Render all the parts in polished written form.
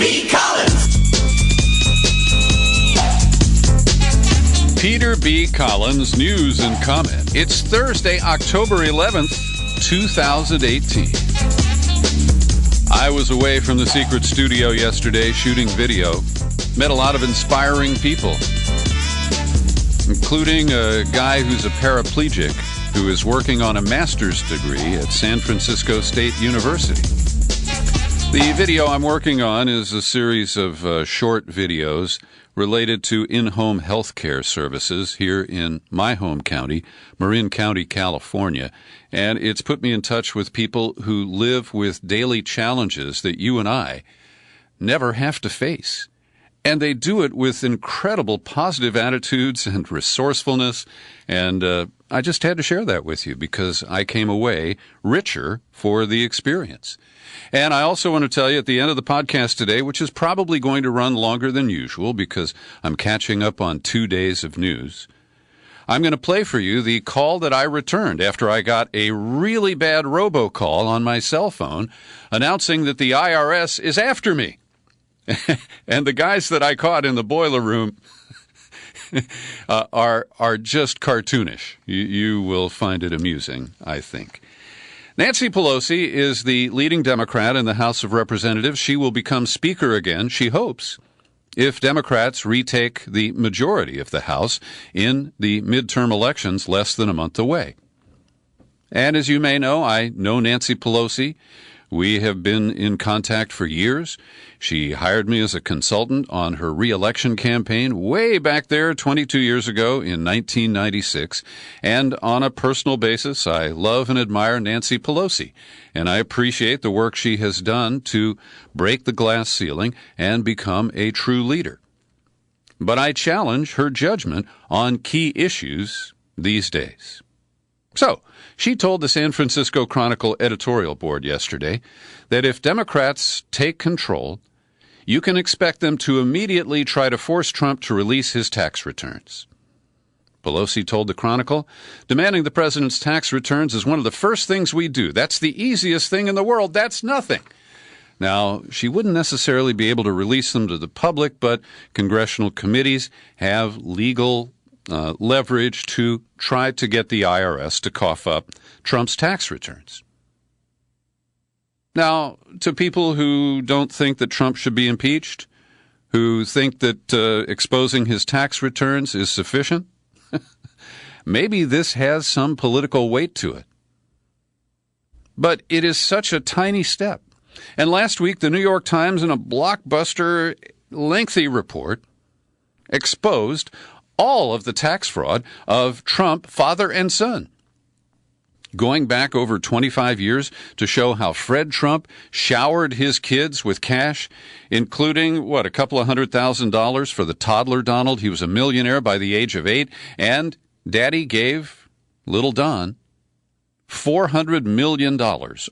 B. Collins. Peter B. Collins, news and comment. It's Thursday, October 11th, 2018. I was away from the secret studio yesterday shooting video. Met a lot of inspiring people, including a guy who's a paraplegic who is working on a master's degree at San Francisco State University. The video I'm working on is a series of short videos related to in-home health care services here in my home county, Marin County, California. And it's put me in touch with people who live with daily challenges that you and I never have to face. And they do it with incredible positive attitudes and resourcefulness. And I just had to share that with you because I came away richer for the experience. And I also want to tell you at the end of the podcast today, which is probably going to run longer than usual because I'm catching up on 2 days of news, I'm going to play for you the call that I returned after I got a really bad robocall on my cell phone announcing that the IRS is after me. And the guys that I caught in the boiler room are just cartoonish. You will find it amusing, I think. Nancy Pelosi is the leading Democrat in the House of Representatives. She will become Speaker again, she hopes, if Democrats retake the majority of the House in the midterm elections less than a month away. And as you may know, I know Nancy Pelosi. We have been in contact for years. She hired me as a consultant on her re-election campaign way back there 22 years ago in 1996. And on a personal basis, I love and admire Nancy Pelosi. And I appreciate the work she has done to break the glass ceiling and become a true leader. But I challenge her judgment on key issues these days. So, she told the San Francisco Chronicle editorial board yesterday that if Democrats take control, you can expect them to immediately try to force Trump to release his tax returns. Pelosi told the Chronicle, demanding the president's tax returns is one of the first things we do. That's the easiest thing in the world. That's nothing. Now, she wouldn't necessarily be able to release them to the public, but congressional committees have legal leverage to try to get the IRS to cough up Trump's tax returns. Now, to people who don't think that Trump should be impeached, who think that exposing his tax returns is sufficient, maybe this has some political weight to it. But it is such a tiny step. And last week, the New York Times, in a blockbuster, lengthy report, exposed all of the tax fraud of Trump, father and son, going back over 25 years to show how Fred Trump showered his kids with cash, including, a couple of $100,000 for the toddler Donald. He was a millionaire by the age of 8, and Daddy gave little Don $400 million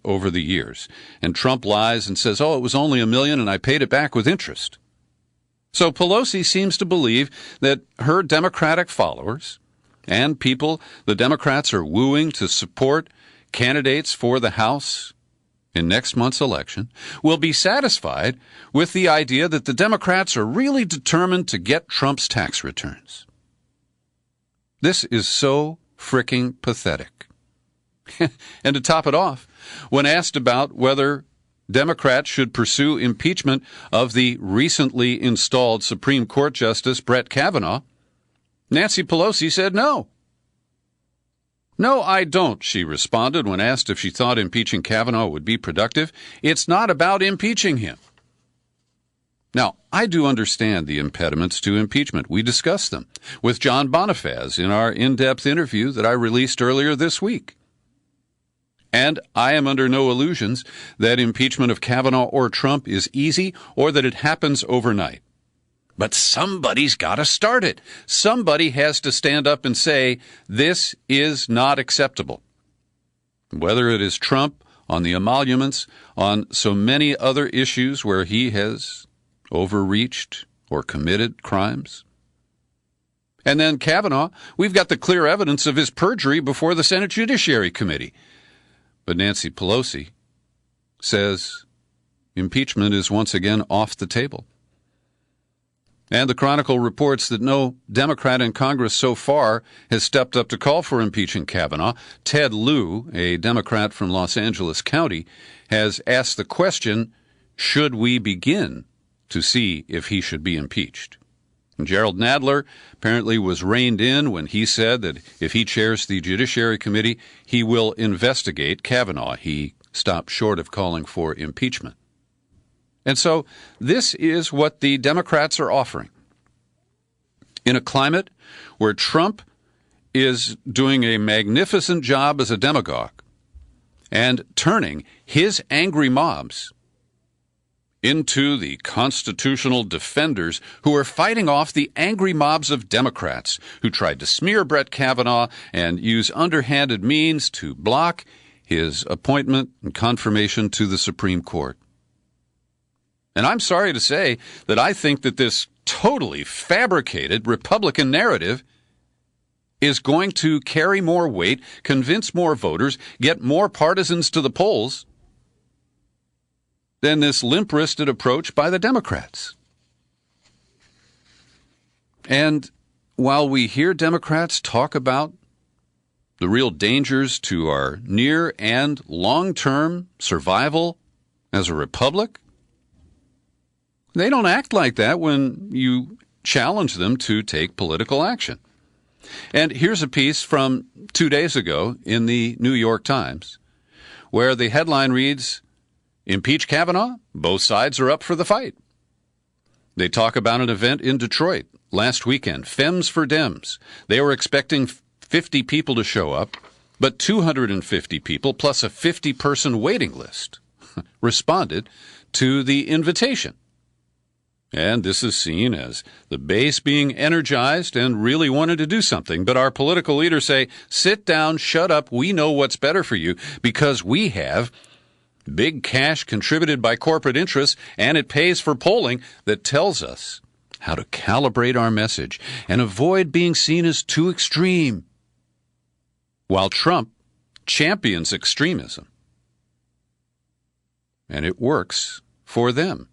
over the years. And Trump lies and says, it was only $1 million and I paid it back with interest. So Pelosi seems to believe that her Democratic followers and people the Democrats are wooing to support candidates for the House in next month's election will be satisfied with the idea that the Democrats are really determined to get Trump's tax returns. This is so fricking pathetic. And to top it off, when asked about whether Democrats should pursue impeachment of the recently installed Supreme Court Justice Brett Kavanaugh, Nancy Pelosi said no. No, I don't, she responded when asked if she thought impeaching Kavanaugh would be productive. It's not about impeaching him. Now, I do understand the impediments to impeachment. We discussed them with John Bonifaz in our in-depth interview that I released earlier this week. And I am under no illusions that impeachment of Kavanaugh or Trump is easy or that it happens overnight. But somebody's got to start it. Somebody has to stand up and say, this is not acceptable. Whether it is Trump on the emoluments, on so many other issues where he has overreached or committed crimes. And then Kavanaugh, we've got the clear evidence of his perjury before the Senate Judiciary Committee. But Nancy Pelosi says impeachment is once again off the table. And the Chronicle reports that no Democrat in Congress so far has stepped up to call for impeaching Kavanaugh. Ted Lieu, a Democrat from Los Angeles County, has asked the question, should we begin to see if he should be impeached? And Gerald Nadler apparently was reined in when he said that if he chairs the Judiciary Committee, he will investigate Kavanaugh. He stopped short of calling for impeachment. And so this is what the Democrats are offering. In a climate where Trump is doing a magnificent job as a demagogue and turning his angry mobs into the constitutional defenders who are fighting off the angry mobs of Democrats who tried to smear Brett Kavanaugh and use underhanded means to block his appointment and confirmation to the Supreme Court. And I'm sorry to say that I think that this totally fabricated Republican narrative is going to carry more weight, convince more voters, get more partisans to the polls than this limp-wristed approach by the Democrats. And while we hear Democrats talk about the real dangers to our near and long-term survival as a republic, they don't act like that when you challenge them to take political action. And here's a piece from 2 days ago in the New York Times, where the headline reads, "Impeach Kavanaugh? Both sides are up for the fight." They talk about an event in Detroit last weekend, Femmes for Dems. They were expecting 50 people to show up, but 250 people plus a 50-person waiting list responded to the invitation. And this is seen as the base being energized and really wanted to do something. But our political leaders say, sit down, shut up, we know what's better for you because we have big cash contributed by corporate interests, and it pays for polling that tells us how to calibrate our message and avoid being seen as too extreme, while Trump champions extremism. And it works for them.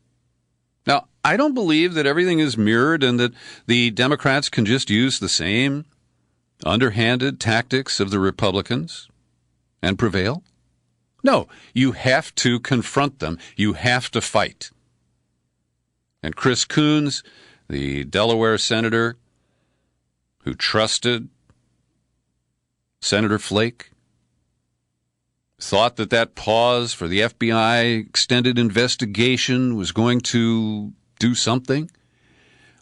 Now, I don't believe that everything is mirrored and that the Democrats can just use the same underhanded tactics of the Republicans and prevail. No, you have to confront them. You have to fight. And Chris Coons, the Delaware senator who trusted Senator Flake, thought that that pause for the FBI extended investigation was going to do something.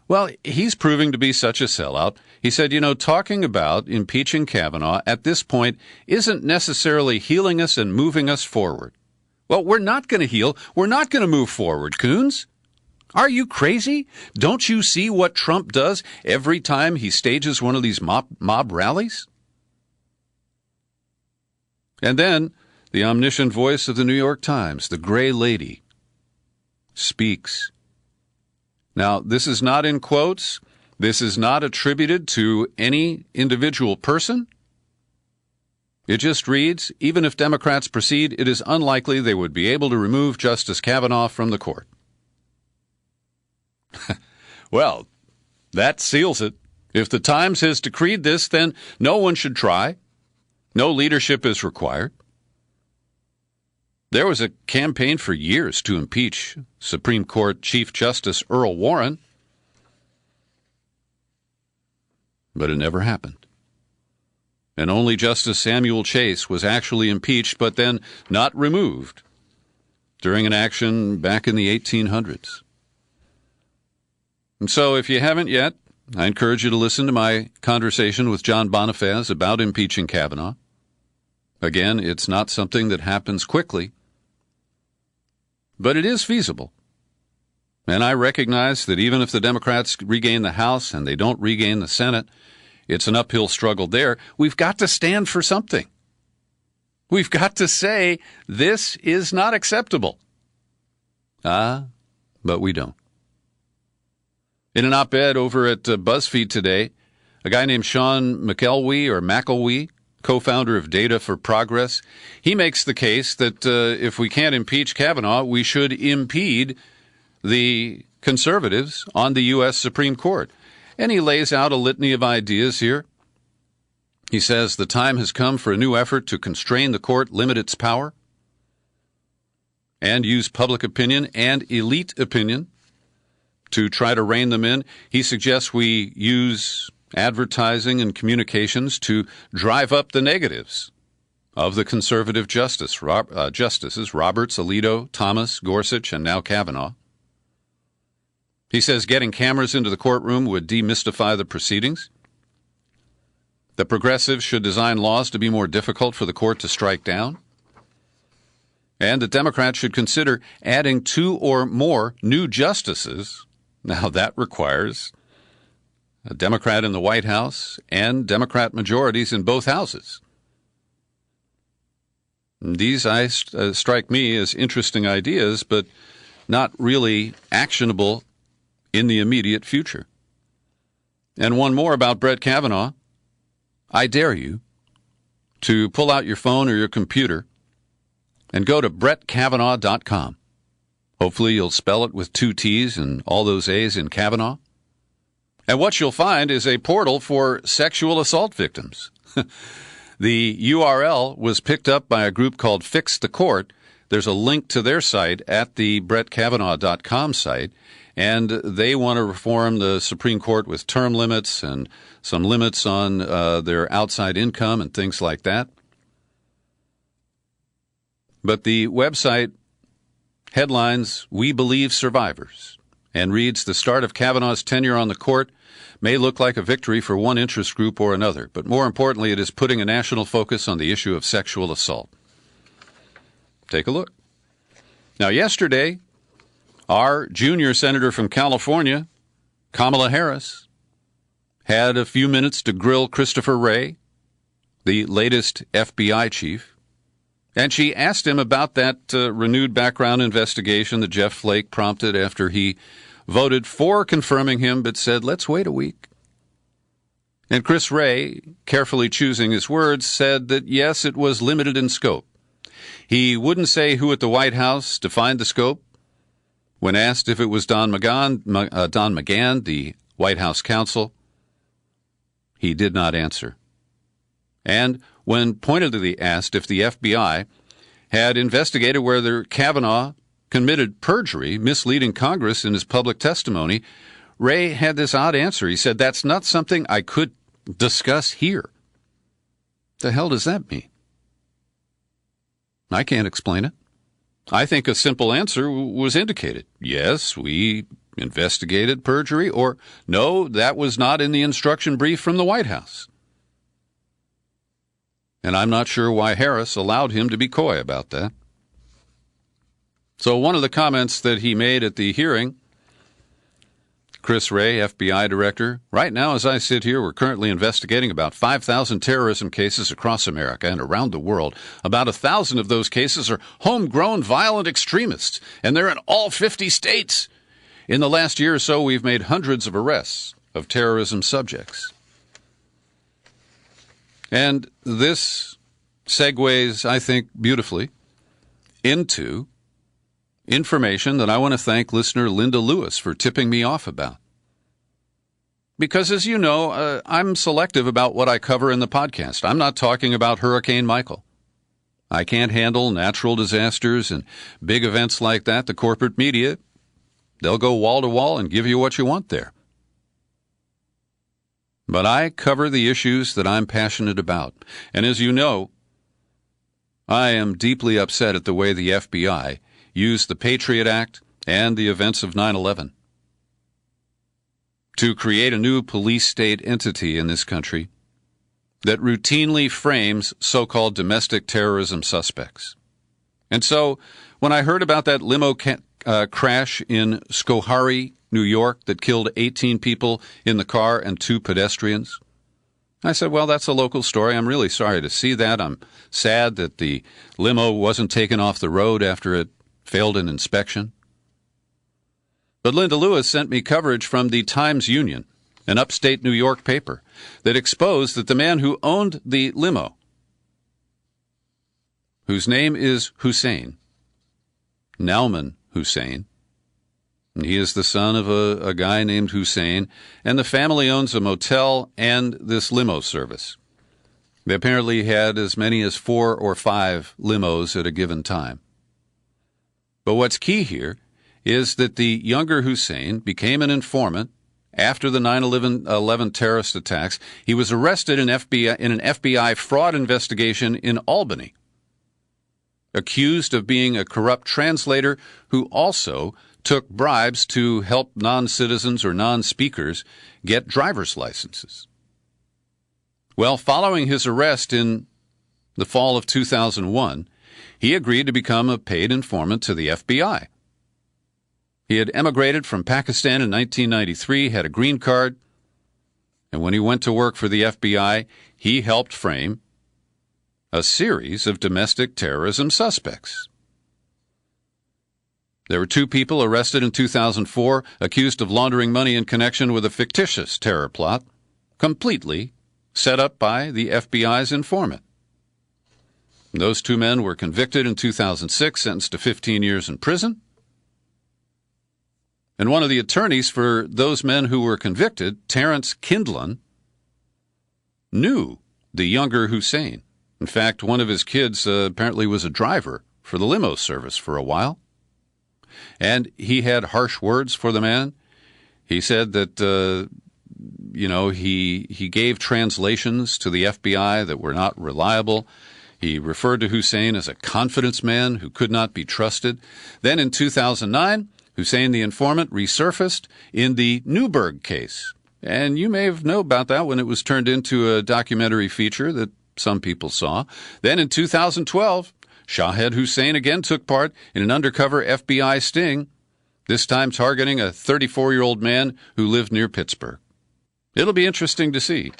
Well, he's proving to be such a sellout. He said, talking about impeaching Kavanaugh at this point isn't necessarily healing us and moving us forward. Well, we're not going to heal. We're not going to move forward, Coons. Are you crazy? Don't you see what Trump does every time he stages one of these mob rallies? And then the omniscient voice of the New York Times, the Gray Lady, speaks. Now, this is not in quotes. This is not attributed to any individual person. It just reads, even if Democrats proceed, it is unlikely they would be able to remove Justice Kavanaugh from the court. Well, that seals it. If the Times has decreed this, then no one should try. No leadership is required. There was a campaign for years to impeach Supreme Court Chief Justice Earl Warren, but it never happened. And only Justice Samuel Chase was actually impeached, but then not removed during an action back in the 1800s. And so if you haven't yet, I encourage you to listen to my conversation with John Bonifaz about impeaching Kavanaugh. Again, it's not something that happens quickly, but it is feasible. And I recognize that even if the Democrats regain the House and they don't regain the Senate, it's an uphill struggle there. We've got to stand for something. We've got to say, this is not acceptable. But we don't. In an op-ed over at BuzzFeed today, a guy named Sean McElwee, co-founder of Data for Progress, he makes the case that if we can't impeach Kavanaugh, we should impede the conservatives on the U.S. Supreme Court. And he lays out a litany of ideas here. He says the time has come for a new effort to constrain the court, limit its power, and use public opinion and elite opinion to try to rein them in. He suggests we use advertising and communications to drive up the negatives of the conservative justices, Roberts, Alito, Thomas, Gorsuch, and now Kavanaugh. He says getting cameras into the courtroom would demystify the proceedings. The progressives should design laws to be more difficult for the court to strike down. And the Democrats should consider adding 2 or more new justices. Now, that requires a Democrat in the White House and Democrat majorities in both houses. These strike me as interesting ideas, but not really actionable in the immediate future. And one more about Brett Kavanaugh. I dare you to pull out your phone or your computer and go to BrettKavanaugh.com. Hopefully you'll spell it with 2 T's and all those A's in Kavanaugh. And what you'll find is a portal for sexual assault victims. The URL was picked up by a group called Fix the Court. There's a link to their site at the BrettKavanaugh.com site, and they want to reform the Supreme Court with term limits and some limits on their outside income and things like that. But the website headlines, "We Believe Survivors," and reads, "The start of Kavanaugh's tenure on the court may look like a victory for one interest group or another, but more importantly, it is putting a national focus on the issue of sexual assault." Take a look. Now, yesterday, our junior senator from California, Kamala Harris, had a few minutes to grill Christopher Wray, the latest FBI chief. And she asked him about that renewed background investigation that Jeff Flake prompted after he voted for confirming him, but said, let's wait a week. And Chris Wray, carefully choosing his words, said that, yes, it was limited in scope. He wouldn't say who at the White House defined the scope. When asked if it was Don McGahn, the White House counsel, he did not answer. And when pointedly asked if the FBI had investigated whether Kavanaugh committed perjury, misleading Congress in his public testimony, Wray had this odd answer. He said, that's not something I could discuss here. The hell does that mean? I can't explain it. I think a simple answer was indicated. Yes, we investigated perjury, or no, that was not in the instruction brief from the White House. And I'm not sure why Harris allowed him to be coy about that. So one of the comments that he made at the hearing, Chris Wray, FBI director, right now as I sit here, we're currently investigating about 5,000 terrorism cases across America and around the world. About 1,000 of those cases are homegrown violent extremists, and they're in all 50 states. In the last year or so, we've made hundreds of arrests of terrorism subjects. And this segues, I think, beautifully into information that I want to thank listener Linda Lewis for tipping me off about. Because, as you know, I'm selective about what I cover in the podcast. I'm not talking about Hurricane Michael. I can't handle natural disasters and big events like that. The corporate media, they'll go wall to wall and give you what you want there. But I cover the issues that I'm passionate about. And as you know, I am deeply upset at the way the FBI used the Patriot Act and the events of 9/11 to create a new police state entity in this country that routinely frames so-called domestic terrorism suspects. And so when I heard about that limo crash in Schoharie, New York, that killed 18 people in the car and 2 pedestrians, I said, well, that's a local story. I'm really sorry to see that. I'm sad that the limo wasn't taken off the road after it failed an inspection. But Linda Lewis sent me coverage from the Times-Union, an upstate New York paper, that exposed that the man who owned the limo whose name is Hussein, Nauman Hussein. And he is the son of a guy named Hussein, and the family owns a motel and this limo service. They apparently had as many as 4 or 5 limos at a given time. But what's key here is that the younger Hussein became an informant after the 9/11 terrorist attacks. He was arrested in an FBI fraud investigation in Albany, accused of being a corrupt translator who also took bribes to help non-citizens or non-speakers get driver's licenses. Well, following his arrest in the fall of 2001, he agreed to become a paid informant to the FBI. He had emigrated from Pakistan in 1993, had a green card, and when he went to work for the FBI, he helped frame a series of domestic terrorism suspects. There were 2 people arrested in 2004, accused of laundering money in connection with a fictitious terror plot, completely set up by the FBI's informant. Those 2 men were convicted in 2006, sentenced to 15 years in prison. And one of the attorneys for those men who were convicted, Terrence Kindlon, knew the younger Hussein. In fact, one of his kids apparently was a driver for the limo service for a while. And he had harsh words for the man. He said that, he gave translations to the FBI that were not reliable. He referred to Hussein as a confidence man who could not be trusted. Then in 2009, Hussein the informant resurfaced in the Newberg case. And you may have known about that when it was turned into a documentary feature that some people saw. Then in 2012, Shahed Hussein again took part in an undercover FBI sting, this time targeting a 34-year-old man who lived near Pittsburgh. It'll be interesting to see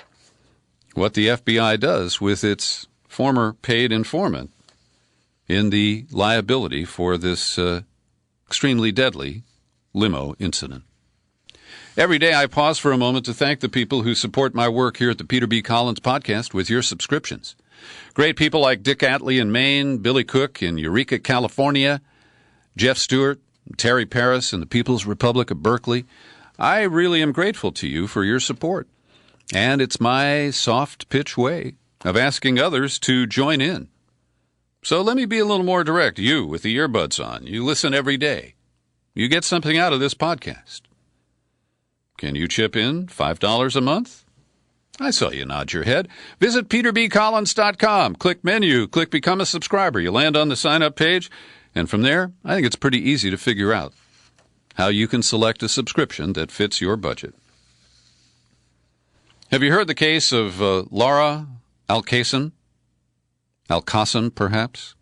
what the FBI does with its former paid informant in the liability for this extremely deadly limo incident. Every day I pause for a moment to thank the people who support my work here at the Peter B. Collins Podcast with your subscriptions. Great people like Dick Atlee in Maine, Billy Cook in Eureka, California, Jeff Stewart, Terry Paris in the People's Republic of Berkeley. I really am grateful to you for your support. And it's my soft pitch way of asking others to join in. So let me be a little more direct. You with the earbuds on, you listen every day. You get something out of this podcast. Can you chip in $5 a month? I saw you nod your head. Visit peterbcollins.com. Click menu. Click Become a Subscriber. You land on the sign-up page, and from there, I think it's pretty easy to figure out how you can select a subscription that fits your budget. Have you heard the case of Laura Al-Qasem, perhaps?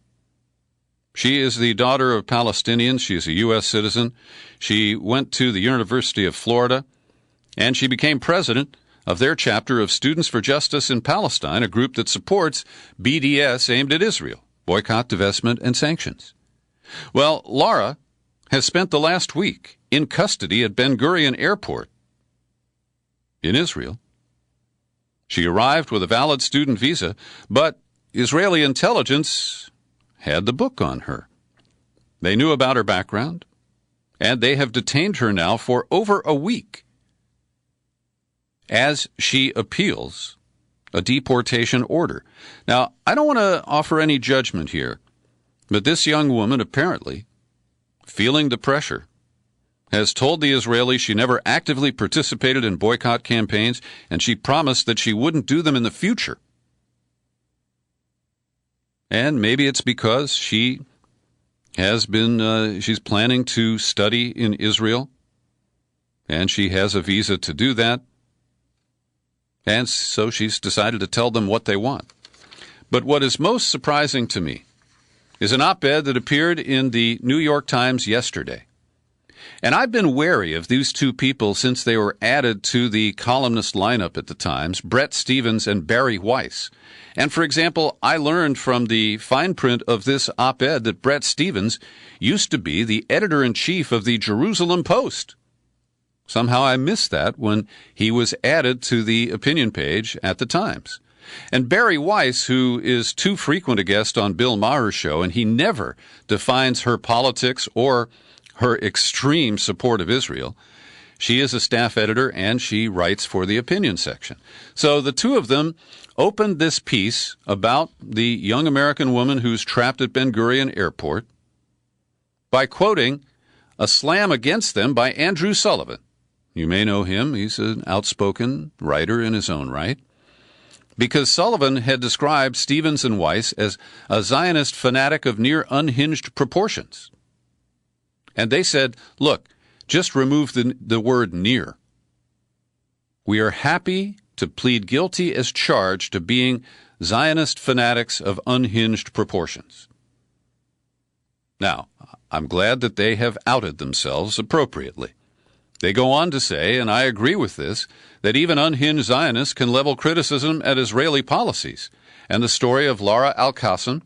She is the daughter of Palestinians. She is a U.S. citizen. She went to the University of Florida, and she became president of their chapter of Students for Justice in Palestine, a group that supports BDS aimed at Israel, boycott, divestment, and sanctions. Well, Laura has spent the last week in custody at Ben Gurion Airport in Israel. She arrived with a valid student visa, but Israeli intelligence had the book on her. They knew about her background, and they have detained her now for over a week as she appeals a deportation order. Now, I don't want to offer any judgment here, but this young woman, apparently, feeling the pressure, has told the Israelis she never actively participated in boycott campaigns, and she promised that she wouldn't do them in the future. And maybe it's because she has been, she's planning to study in Israel, and she has a visa to do that. And so she's decided to tell them what they want. But what is most surprising to me is an op-ed that appeared in the New York Times yesterday. And I've been wary of these 2 people since they were added to the columnist lineup at the Times, Bret Stephens and Barry Weiss. And for example, I learned from the fine print of this op-ed that Bret Stephens used to be the editor-in-chief of the Jerusalem Post. Somehow I missed that when he was added to the opinion page at the Times. And Barry Weiss, who is too frequent a guest on Bill Maher's show, and he never defines her politics or her extreme support of Israel. She is a staff editor, and she writes for the opinion section. So the two of them opened this piece about the young American woman who's trapped at Ben Gurion Airport by quoting a slam against them by Andrew Sullivan. You may know him. He's an outspoken writer in his own right. Because Sullivan had described Stevens and Weiss as a Zionist fanatic of near unhinged proportions. And they said, look, just remove the word near. We are happy to plead guilty as charged to being Zionist fanatics of unhinged proportions. Now, I'm glad that they have outed themselves appropriately. They go on to say, and I agree with this, that even unhinged Zionists can level criticism at Israeli policies, and the story of Lara Al-Qasem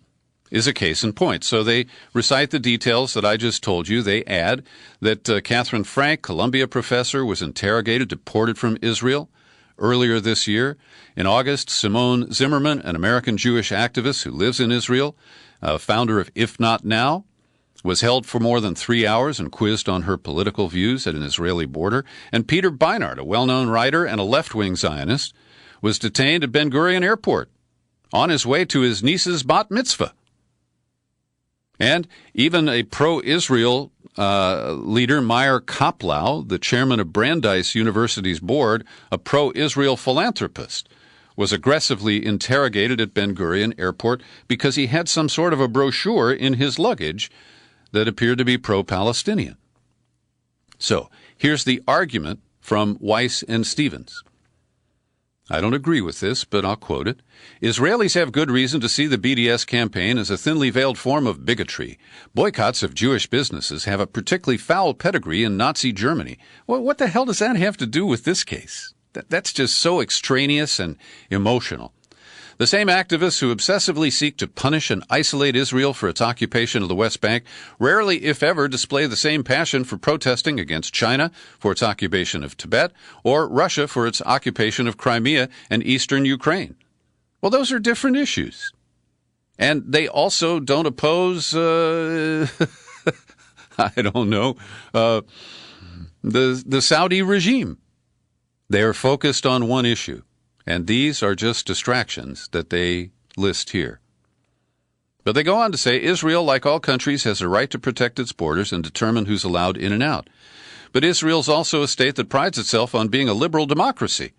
is a case in point. So they recite the details that I just told you. They add that Catherine Frank, Columbia professor, was interrogated, deported from Israel earlier this year. In August, Simone Zimmerman, an American Jewish activist who lives in Israel, founder of If Not Now, was held for more than 3 hours and quizzed on her political views at an Israeli border. And Peter Beinart, a well-known writer and a left-wing Zionist, was detained at Ben Gurion Airport on his way to his niece's bat mitzvah. And even a pro-Israel leader, Meir Koplow, the chairman of Brandeis University's board, a pro-Israel philanthropist, was aggressively interrogated at Ben Gurion Airport because he had some sort of a brochure in his luggage that appeared to be pro-Palestinian. So, here's the argument from Weiss and Stevens. I don't agree with this, but I'll quote it. Israelis have good reason to see the BDS campaign as a thinly veiled form of bigotry. Boycotts of Jewish businesses have a particularly foul pedigree in Nazi Germany. Well, what the hell does that have to do with this case? That's just so extraneous and emotional. The same activists who obsessively seek to punish and isolate Israel for its occupation of the West Bank rarely, if ever, display the same passion for protesting against China for its occupation of Tibet or Russia for its occupation of Crimea and eastern Ukraine. Well, those are different issues. And they also don't oppose, I don't know, the Saudi regime. They are focused on one issue. And these are just distractions that they list here. But they go on to say, Israel, like all countries, has a right to protect its borders and determine who's allowed in and out. But Israel's also a state that prides itself on being a liberal democracy.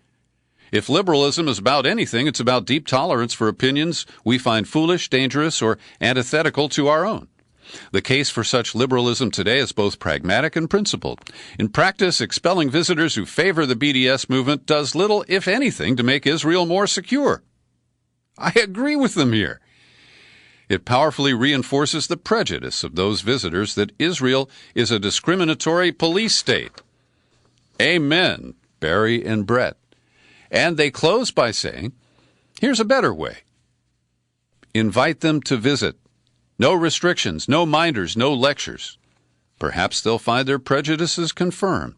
If liberalism is about anything, it's about deep tolerance for opinions we find foolish, dangerous, or antithetical to our own. The case for such liberalism today is both pragmatic and principled. In practice, expelling visitors who favor the BDS movement does little, if anything, to make Israel more secure. I agree with them here. It powerfully reinforces the prejudice of those visitors that Israel is a discriminatory police state. Amen, Barry and Brett. And they close by saying, here's a better way. Invite them to visit. No restrictions, no minders, no lectures. Perhaps they'll find their prejudices confirmed,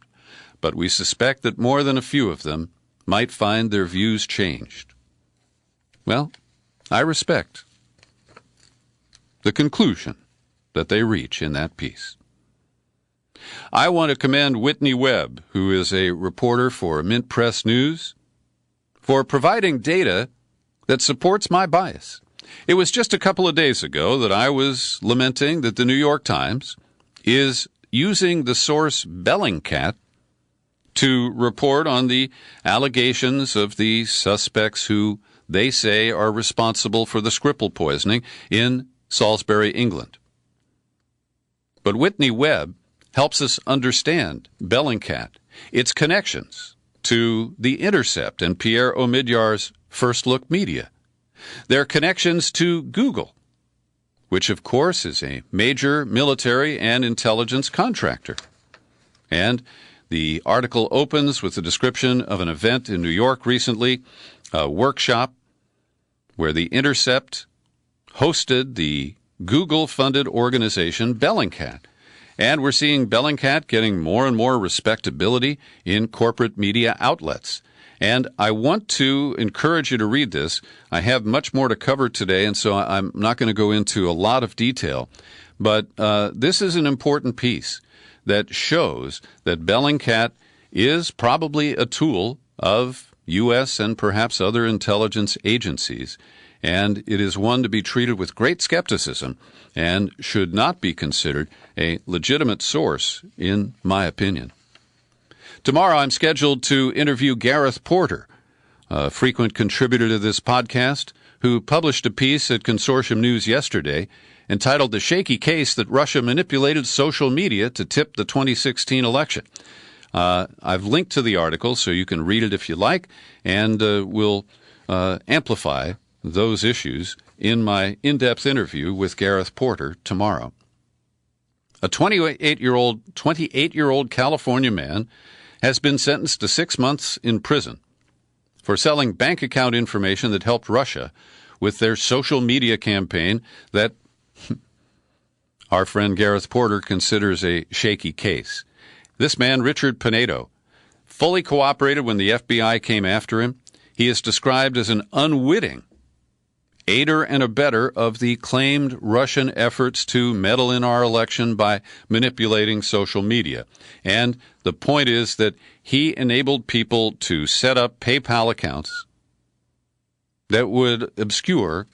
but we suspect that more than a few of them might find their views changed. Well, I respect the conclusion that they reach in that piece. I want to commend Whitney Webb, who is a reporter for Mint Press News, for providing data that supports my bias. It was just a couple of days ago that I was lamenting that the New York Times is using the source Bellingcat to report on the allegations of the suspects who they say are responsible for the Skripal poisoning in Salisbury, England. But Whitney Webb helps us understand Bellingcat, its connections to The Intercept and Pierre Omidyar's First Look Media, their connections to Google, which of course is a major military and intelligence contractor. And the article opens with a description of an event in New York recently, a workshop where The Intercept hosted the Google-funded organization Bellingcat. And we're seeing Bellingcat getting more and more respectability in corporate media outlets. And I want to encourage you to read this. I have much more to cover today, and so I'm not going to go into a lot of detail. But this is an important piece that shows that Bellingcat is probably a tool of U.S. and perhaps other intelligence agencies, and it is one to be treated with great skepticism and should not be considered a legitimate source, in my opinion. Tomorrow I'm scheduled to interview Gareth Porter, a frequent contributor to this podcast, who published a piece at Consortium News yesterday entitled "The Shaky Case That Russia Manipulated Social Media to Tip the 2016 Election." I've linked to the article so you can read it if you like, and we'll amplify those issues in my in-depth interview with Gareth Porter tomorrow. A 28-year-old California man has been sentenced to 6 months in prison for selling bank account information that helped Russia with their social media campaign that our friend Gareth Porter considers a shaky case. This man, Richard Pinedo, fully cooperated when the FBI came after him. He is described as an unwitting aider and abettor of the claimed Russian efforts to meddle in our election by manipulating social media. And the point is that he enabled people to set up PayPal accounts that would obscure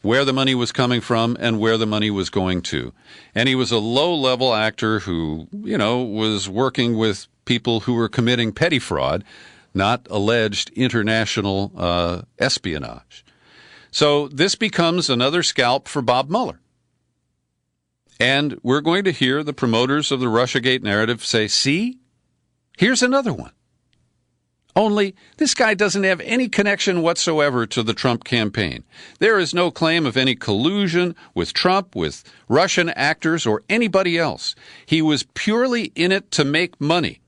where the money was coming from and where the money was going to. And he was a low-level actor who, was working with people who were committing petty fraud, not alleged international espionage. So this becomes another scalp for Bob Mueller. And we're going to hear the promoters of the Russiagate narrative say, see, here's another one. Only this guy doesn't have any connection whatsoever to the Trump campaign. There is no claim of any collusion with Trump, with Russian actors, or anybody else. He was purely in it to make money.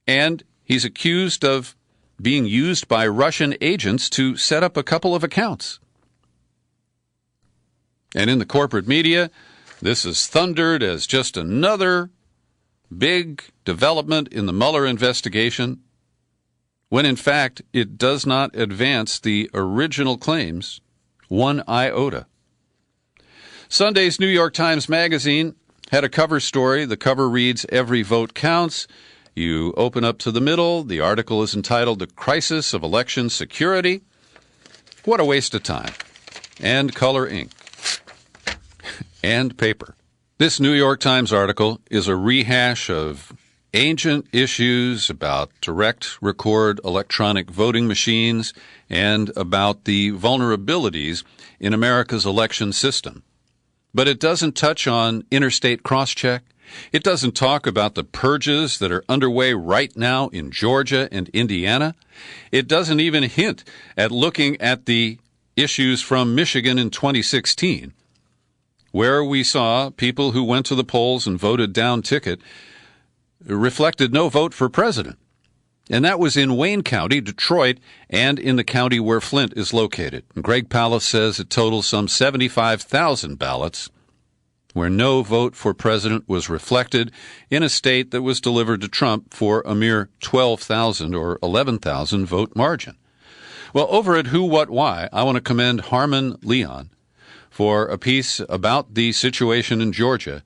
And he's accused of being used by Russian agents to set up a couple of accounts. And in the corporate media, this is thundered as just another big development in the Mueller investigation, when in fact it does not advance the original claims one iota. Sunday's New York Times Magazine had a cover story. The cover reads, "Every vote counts." You open up to the middle. The article is entitled "The Crisis of Election Security." What a waste of time. And color ink. And paper. This New York Times article is a rehash of ancient issues about direct record electronic voting machines and about the vulnerabilities in America's election system. But it doesn't touch on interstate cross-check. It doesn't talk about the purges that are underway right now in Georgia and Indiana. It doesn't even hint at looking at the issues from Michigan in 2016, where we saw people who went to the polls and voted down ticket reflected no vote for president. And that was in Wayne County, Detroit, and in the county where Flint is located. Greg Palast says it totals some 75,000 ballots where no vote for president was reflected in a state that was delivered to Trump for a mere 12,000 or 11,000 vote margin. Well, over at Who, What, Why, I want to commend Harmon Leon for a piece about the situation in Georgia,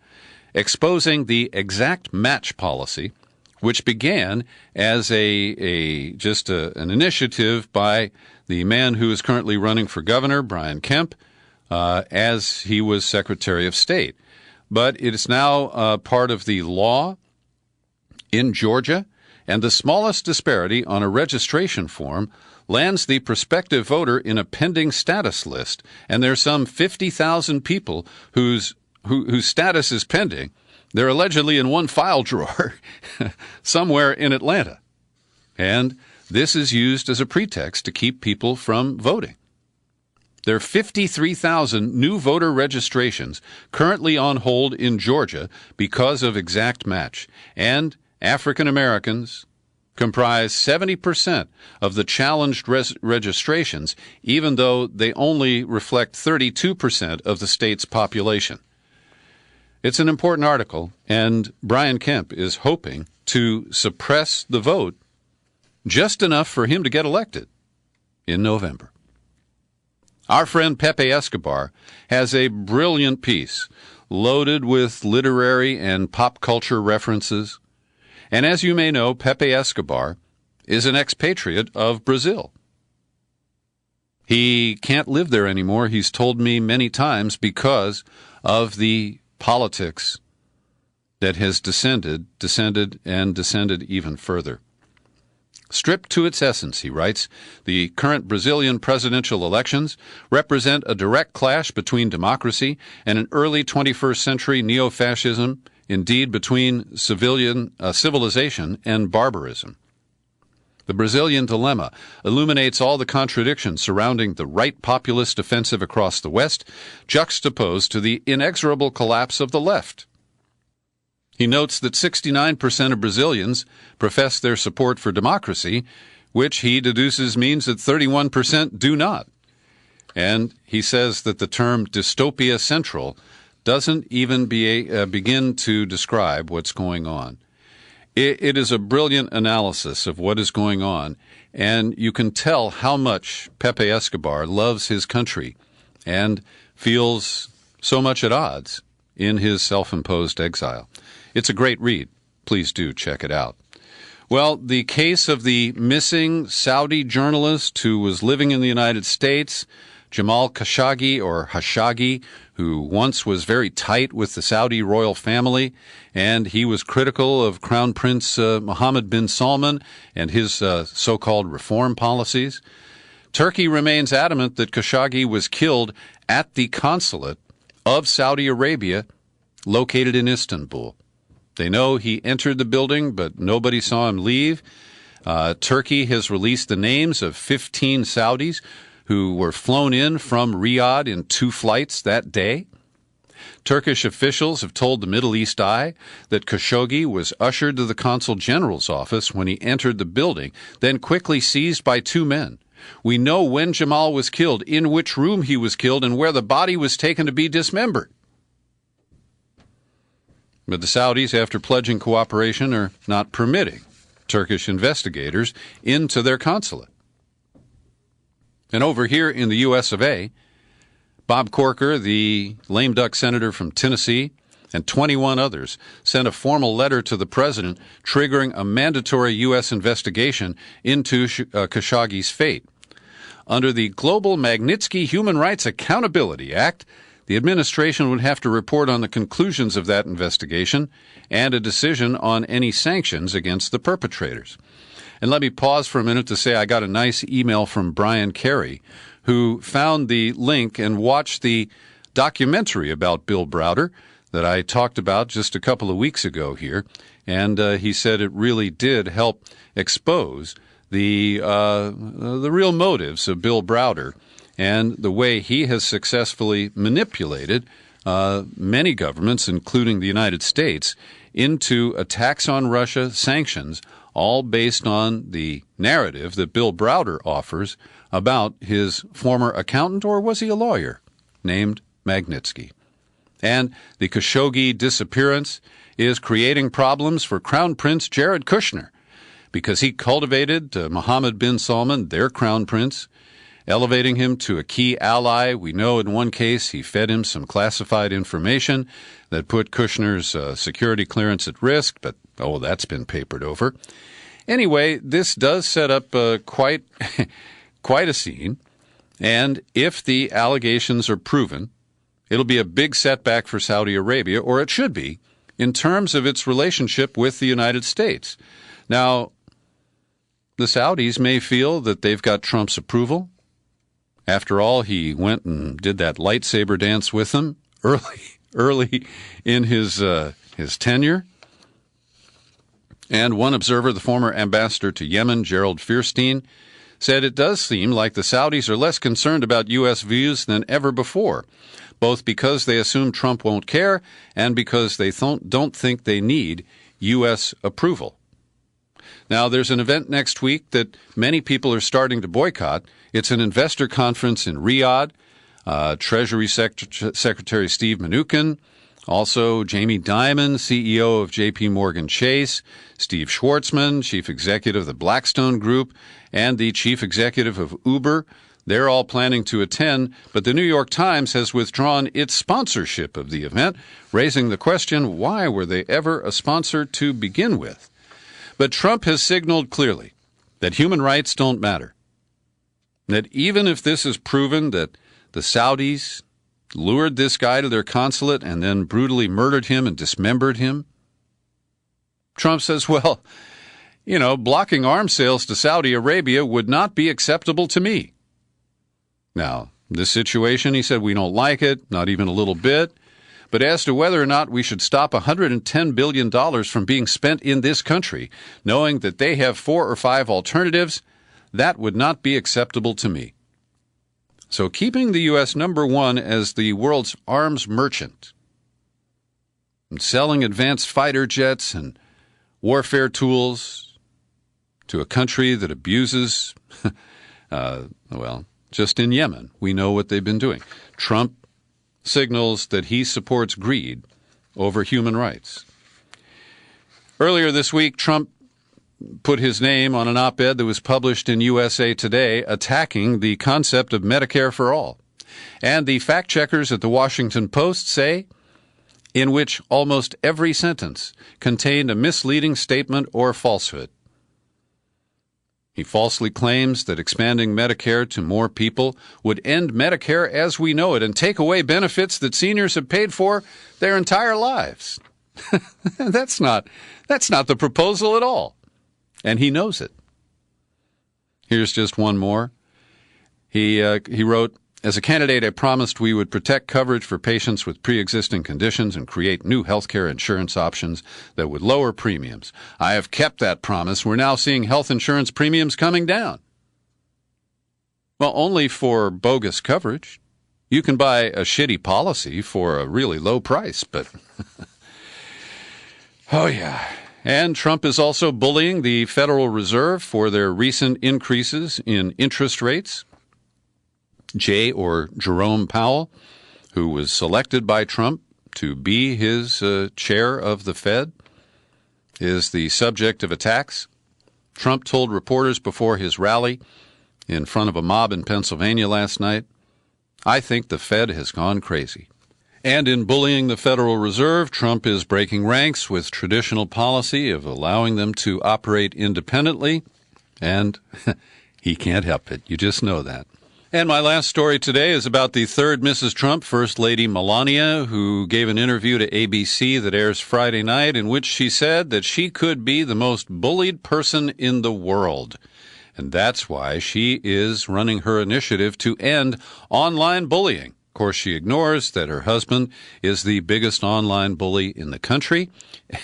exposing the exact match policy, which began as an initiative by the man who is currently running for governor, Brian Kemp, as he was Secretary of State. But it is now part of the law in Georgia, and the smallest disparity on a registration form lands the prospective voter in a pending status list, and there's some 50,000 people whose status is pending. They're allegedly in one file drawer somewhere in Atlanta. And this is used as a pretext to keep people from voting. There are 53,000 new voter registrations currently on hold in Georgia because of exact match. And African Americans comprise 70% of the challenged registrations, even though they only reflect 32% of the state's population. It's an important article, and Brian Kemp is hoping to suppress the vote just enough for him to get elected in November. Our friend Pepe Escobar has a brilliant piece loaded with literary and pop culture references. And as you may know, Pepe Escobar is an expatriate of Brazil. He can't live there anymore, he's told me many times, because of the politics that has descended even further. Stripped to its essence, he writes, the current Brazilian presidential elections represent a direct clash between democracy and an early 21st century neo-fascism, indeed between civilization and barbarism. The Brazilian dilemma illuminates all the contradictions surrounding the right populist offensive across the West, juxtaposed to the inexorable collapse of the left. He notes that 69% of Brazilians profess their support for democracy, which he deduces means that 31% do not. And he says that the term dystopia central doesn't even begin to describe what's going on. It is a brilliant analysis of what is going on, and you can tell how much Pepe Escobar loves his country and feels so much at odds in his self-imposed exile. It's a great read. Please do check it out. Well, the case of the missing Saudi journalist who was living in the United States, Jamal Khashoggi, or Khashoggi, who once was very tight with the Saudi royal family, and he was critical of Crown Prince Mohammed bin Salman and his so-called reform policies. Turkey remains adamant that Khashoggi was killed at the consulate of Saudi Arabia located in Istanbul. They know he entered the building, but nobody saw him leave. Turkey has released the names of 15 Saudis who were flown in from Riyadh in 2 flights that day. Turkish officials have told the Middle East Eye that Khashoggi was ushered to the consul general's office when he entered the building, then quickly seized by 2 men. We know when Jamal was killed, in which room he was killed, and where the body was taken to be dismembered. But the Saudis, after pledging cooperation, are not permitting Turkish investigators into their consulate. And over here in the U.S. of A., Bob Corker, the lame duck senator from Tennessee, and 21 others sent a formal letter to the president triggering a mandatory U.S. investigation into Khashoggi's fate. Under the Global Magnitsky Human Rights Accountability Act, the administration would have to report on the conclusions of that investigation and a decision on any sanctions against the perpetrators. And let me pause for a minute to say I got a nice email from Brian Carey, who found the link and watched the documentary about Bill Browder that I talked about just a couple of weeks ago here. And he said it really did help expose the real motives of Bill Browder and the way he has successfully manipulated many governments, including the United States, into attacks on Russia, sanctions, all based on the narrative that Bill Browder offers about his former accountant, or was he a lawyer, named Magnitsky. And the Khashoggi disappearance is creating problems for Crown Prince Jared Kushner because he cultivated Mohammed bin Salman, their crown prince, elevating him to a key ally. We know in one case he fed him some classified information that put Kushner's security clearance at risk, but, that's been papered over. Anyway, this does set up quite a scene, and if the allegations are proven, it'll be a big setback for Saudi Arabia, or it should be, in terms of its relationship with the United States. Now, the Saudis may feel that they've got Trump's approval. After all, he went and did that lightsaber dance with them early in his tenure. And one observer, the former ambassador to Yemen, Gerald Fierstein, said it does seem like the Saudis are less concerned about U.S. views than ever before, both because they assume Trump won't care and because they don't think they need U.S. approval. Now, there's an event next week that many people are starting to boycott. It's an investor conference in Riyadh. Treasury Secretary Steve Mnuchin, Also, Jamie Dimon, CEO of J.P. Morgan Chase, Steve Schwartzman, chief executive of the Blackstone Group, and the chief executive of Uber. They're all planning to attend, but the New York Times has withdrawn its sponsorship of the event, raising the question, why were they ever a sponsor to begin with? But Trump has signaled clearly that human rights don't matter. That even if this is proven that the Saudis lured this guy to their consulate and then brutally murdered him and dismembered him, Trump says, well, blocking arms sales to Saudi Arabia would not be acceptable to me. Now, this situation, he said, we don't like it, not even a little bit. But as to whether or not we should stop $110 billion from being spent in this country, knowing that they have 4 or 5 alternatives, that would not be acceptable to me. So keeping the U.S. number one as the world's arms merchant, and selling advanced fighter jets and warfare tools to a country that abuses, just in Yemen, we know what they've been doing. Trump signals that he supports greed over human rights. Earlier this week, Trump put his name on an op-ed that was published in USA Today attacking the concept of Medicare for all. And the fact-checkers at the Washington Post say, in which almost every sentence contained a misleading statement or falsehood. He falsely claims that expanding Medicare to more people would end Medicare as we know it and take away benefits that seniors have paid for their entire lives. That's not the proposal at all. And he knows it. Here's just one more. He wrote, as a candidate, I promised we would protect coverage for patients with pre-existing conditions and create new health care insurance options that would lower premiums. I have kept that promise. We're now seeing health insurance premiums coming down. Well, only for bogus coverage. You can buy a shitty policy for a really low price, but... oh, yeah. And Trump is also bullying the Federal Reserve for their recent increases in interest rates. Jerome Powell, who was selected by Trump to be his chair of the Fed, is the subject of attacks. Trump told reporters before his rally in front of a mob in Pennsylvania last night, I think the Fed has gone crazy. And in bullying the Federal Reserve, Trump is breaking ranks with traditional policy of allowing them to operate independently, and he can't help it. You just know that. And my last story today is about the third Mrs. Trump, First Lady Melania, who gave an interview to ABC that airs Friday night in which she said that she could be the most bullied person in the world. And that's why she is running her initiative to end online bullying. Of course, she ignores that her husband is the biggest online bully in the country.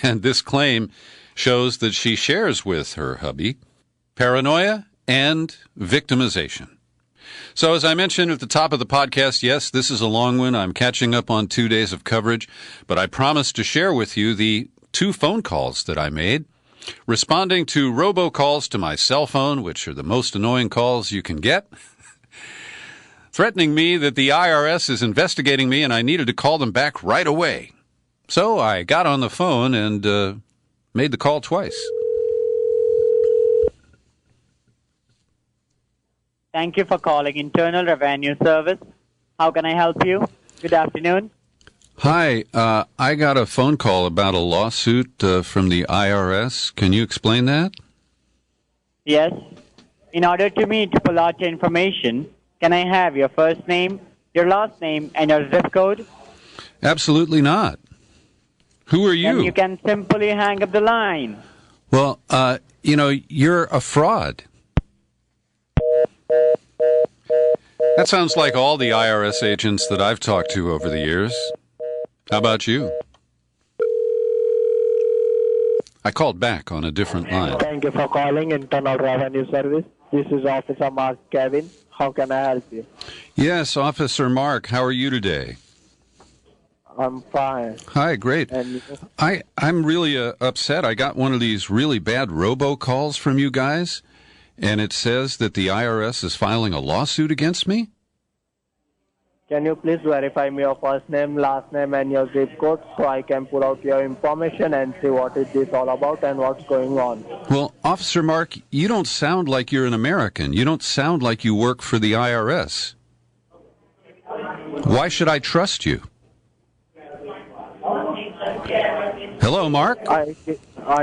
And this claim shows that she shares with her hubby paranoia and victimization. So as I mentioned at the top of the podcast, yes, this is a long one. I'm catching up on 2 days of coverage, but I promised to share with you the 2 phone calls that I made, responding to robocalls to my cell phone, which are the most annoying calls you can get, threatening me that the IRS is investigating me and I needed to call them back right away. So I got on the phone and made the call twice. Thank you for calling Internal Revenue Service. How can I help you? Good afternoon. Hi, I got a phone call about a lawsuit from the IRS. Can you explain that? Yes. In order to me to pull out your information, can I have your first name, your last name, and your zip code? Absolutely not. Who are you? Then you can simply hang up the line. Well, you're a fraud. That sounds like all the IRS agents that I've talked to over the years. How about you? I called back on a different line. Thank you for calling Internal Revenue Service. This is Officer Mark Kevin. How can I help you? Yes, Officer Mark. How are you today? I'm fine. Hi, great. I'm really upset. I got one of these really bad robocalls from you guys. And it says that the IRS is filing a lawsuit against me? Can you please verify me your first name, last name, and your zip code so I can pull out your information and see what is this all about and what's going on? Well, Officer Mark, you don't sound like you're an American. You don't sound like you work for the IRS. Why should I trust you? Hello, Mark? I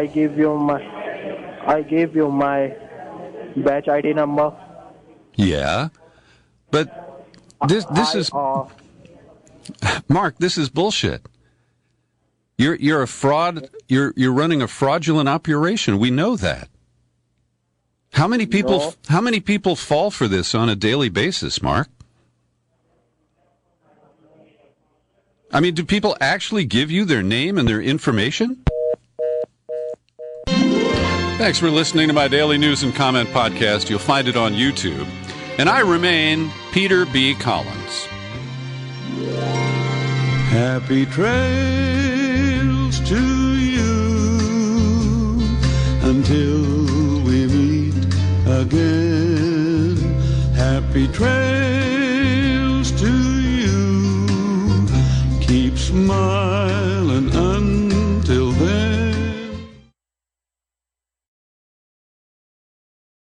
give you my badge ID number. Yeah, but this is Mark. This is bullshit. You're a fraud. You're running a fraudulent operation. We know that. How many people fall for this on a daily basis, Mark? I mean, do people actually give you their name and their information? Thanks for listening to my daily news and comment podcast. You'll find it on YouTube. And I remain Peter B. Collins. Happy trails to you until we meet again. Happy trails to you. Keep smiling.